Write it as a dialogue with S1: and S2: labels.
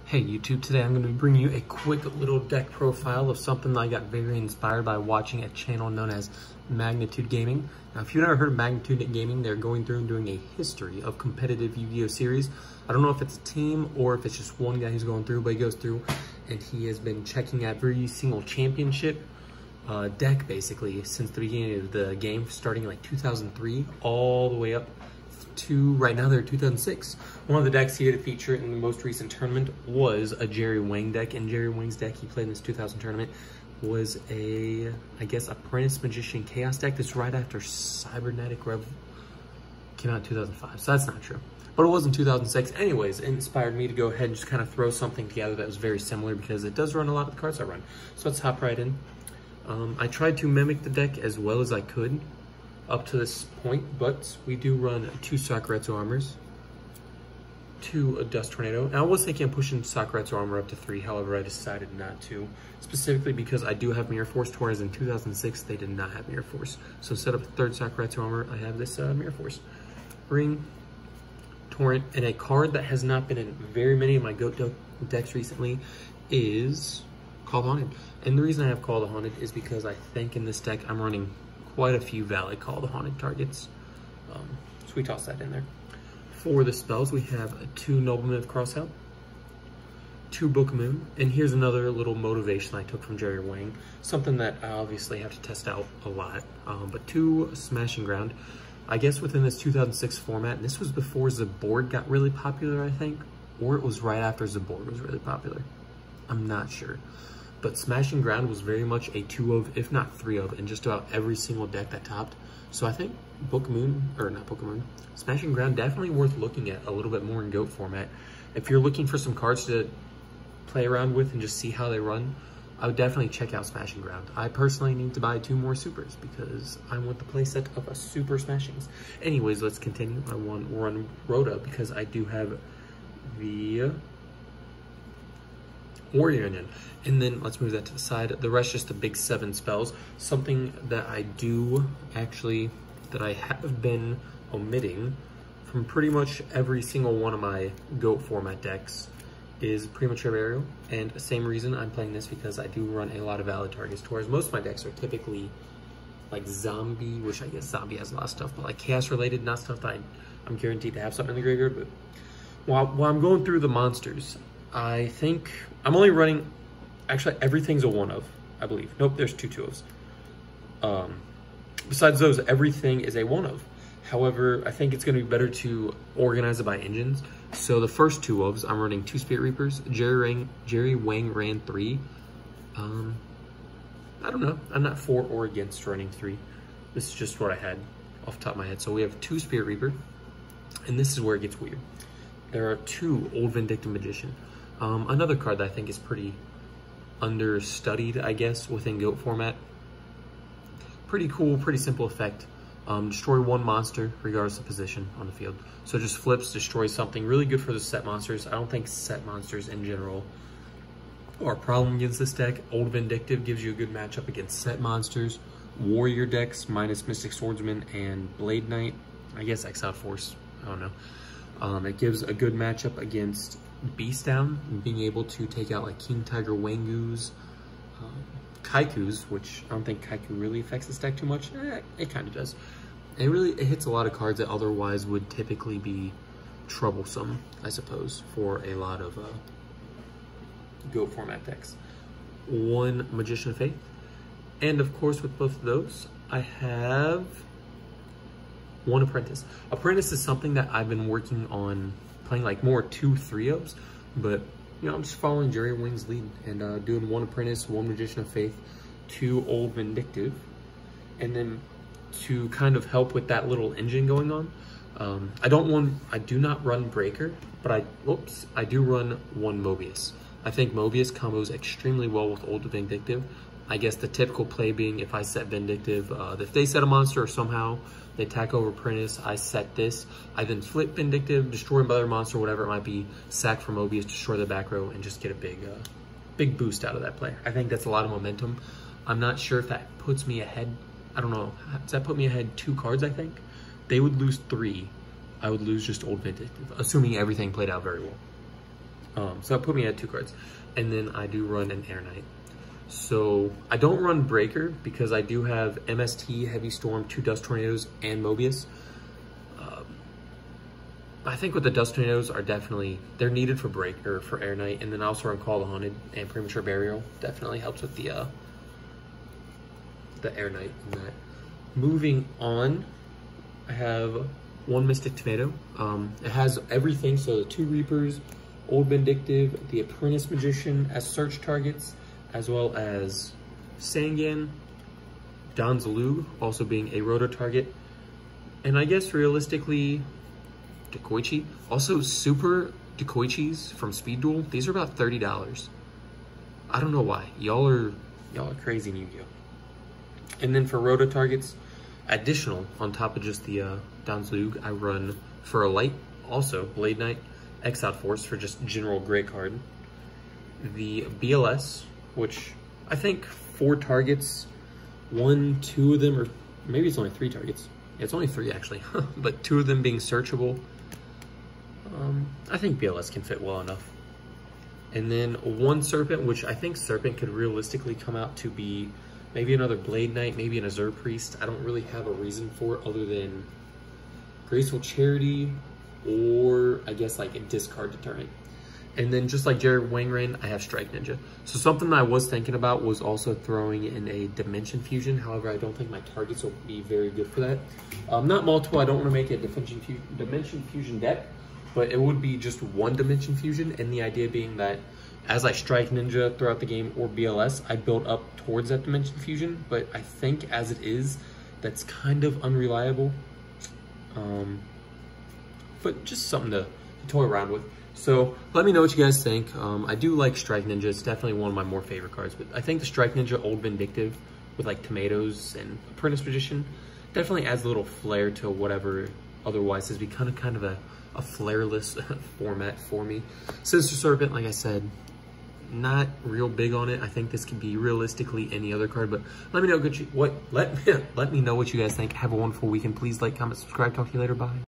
S1: Hey YouTube, today I'm going to be bringing you a quick little deck profile of something that I got very inspired by watching a channel known as Magnitude Gaming. Now if you've never heard of Magnitude Gaming, they're going through and doing a history of competitive Yu-Gi-Oh series. I don't know if it's a team or if it's just one guy who's going through, but he goes through and he has been checking every single championship deck basically since the beginning of the game, starting in like 2003 all the way up to right now they're 2006. One of the decks he did feature in the most recent tournament was a Jerry Wang deck, and Jerry Wang's deck he played in this 2000 tournament was a, I guess, Apprentice Magician Chaos deck. That's right after Cybernetic Rev came out in 2005, so that's not true. But it was in 2006. Anyways, it inspired me to go ahead and just kind of throw something together that was very similar because it does run a lot of the cards I run. So let's hop right in. I tried to mimic the deck as well as I could up to this point, but we do run 2 Sakuretsu Armors, 2 Dust Tornado. Now I was thinking of pushing Sakuretsu Armor up to 3, however I decided not to, specifically because I do have Mirror Force, whereas in 2006 they did not have Mirror Force. So instead of a 3rd Sakuretsu Armor, I have this Mirror Force. Ring, Torrent, and a card that has not been in very many of my GOAT decks recently is Call the Haunted. And the reason I have Call the Haunted is because I think in this deck I'm running quite a few valid Call the Haunted targets. So we toss that in there. For the spells, we have 2 Noblemen of Crosshelp, 2 Book of Moon, and here's another little motivation I took from Jerry Wang, something that I obviously have to test out a lot, but 2 Smashing Ground. I guess within this 2006 format, and this was before Zabord got really popular, I think, or it was right after Zabord was really popular. I'm not sure. But Smashing Ground was very much a 2 of, if not 3 of, in just about every single deck that topped. So I think Book of Moon, or not Book of Moon, Smashing Ground definitely worth looking at a little bit more in GOAT format. If you're looking for some cards to play around with and just see how they run, I would definitely check out Smashing Ground. I personally need to buy 2 more Supers because I want the playset of a Super Smashings. Anyways, let's continue. I want to run Rhoda because I do have the Warrior Onion. And then let's move that to the side. The rest just the big 7 spells. Something that I do actually, that I have been omitting from pretty much every single one of my GOAT format decks is Premature Burial. And same reason I'm playing this because I do run a lot of valid targets, whereas most of my decks are typically like Zombie, which I guess Zombie has a lot of stuff, but like Chaos related, not stuff that I'm guaranteed to have something in the graveyard. But while I'm going through the monsters, I think I'm only running, actually everything's a 1 of, I believe. Nope, there's 2 2-ofs. Besides those, everything is a 1 of. However, I think it's going to be better to organize it by engines. So the first 2 ofs, I'm running 2 Spirit Reapers. Jerry Wang ran 3. I don't know. I'm not for or against running 3. This is just what I had off the top of my head. So we have 2 Spirit Reaper, and this is where it gets weird. There are 2 Old Vindictive Magician. Another card that I think is pretty understudied, I guess, within GOAT format. Pretty cool, pretty simple effect. Destroy 1 monster, regardless of position on the field. So just flips, destroys something. Really good for the set monsters. I don't think set monsters in general are a problem against this deck. Old Vindictive gives you a good matchup against set monsters. Warrior decks, minus Mystic Swordsman and Blade Knight. I guess Exile Force, I don't know. It gives a good matchup against Beast Down, and being able to take out like King Tiger Wangus, Kaikus, which I don't think Kaiku really affects this deck too much. It kind of does. It hits a lot of cards that otherwise would typically be troublesome, I suppose, for a lot of GOAT format decks. 1 Magician of Faith, and of course with both of those, I have 1 Apprentice. Apprentice is something that I've been working on playing like more 2 3-ofs, but you know, I'm just following Jerry Wang's lead and doing 1 Apprentice, 1 Magician of Faith, 2 Old Vindictive, and then to kind of help with that little engine going on. I do not run Breaker, but I do run 1 Mobius. I think Mobius combos extremely well with Old Vindictive. I guess the typical play being if I set Vindictive, if they set a monster or somehow they attack over Apprentice, I set this, I then flip Vindictive, destroy another monster, whatever it might be, sack for Mobius, destroy the back row, and just get a big boost out of that play. I think that's a lot of momentum. I'm not sure if that puts me ahead. I don't know. Does that put me ahead 2 cards, I think? They would lose 3. I would lose just Old Vindictive, assuming everything played out very well. So that put me at 2 cards. And then I do run an Air Knight. So I don't run Breaker because I do have MST, Heavy Storm, 2 Dust Tornadoes, and Mobius. I think with the Dust Tornadoes are definitely, they're needed for Breaker, for Air Knight, and then I also run Call the Haunted and Premature Burial. Definitely helps with the Air Knight and that. Moving on, I have 1 Mystic Tomato. It has everything, so the 2 Reapers, Old Vindictive, the Apprentice Magician as search targets, as well as Sangan, Donzalug also being a roto target, and I guess realistically, Dekoichi. Also, Super Dekoichis from Speed Duel. These are about $30. I don't know why. Y'all are crazy in Yu-Gi-Oh! And then for roto targets, additional on top of just the Donzalug, I run for a light also Blade Knight, Exiled Force for just general great card. The BLS, which I think 4 targets, 1, 2 of them, or maybe it's only 3 targets. Yeah, it's only 3 actually, but 2 of them being searchable. I think BLS can fit well enough. And then 1 Serpent, which I think Serpent could realistically come out to be maybe another Blade Knight, maybe an Azure Priest. I don't really have a reason for it other than Graceful Charity, or I guess like a discard deterrent. And then just like Jerry Wangs, I have Strike Ninja. So something I was thinking about was also throwing in a Dimension Fusion. However, I don't think my targets will be very good for that. Not multiple, I don't want to make a Dimension Fusion deck, but it would be just 1 Dimension Fusion. And the idea being that as I Strike Ninja throughout the game or BLS, I build up towards that Dimension Fusion. But I think as it is, that's kind of unreliable. But just something to toy around with. So let me know what you guys think. I do like Strike Ninja. It's definitely one of my more favorite cards, but I think the Strike Ninja Old Vindictive with like Tomatoes and Apprentice Magician definitely adds a little flair to whatever otherwise has become kind of a flairless format for me. Sinister Serpent, like I said, not real big on it. I think this could be realistically any other card, but let me know let me know what you guys think. Have a wonderful weekend. Please like, comment, subscribe. Talk to you later. Bye.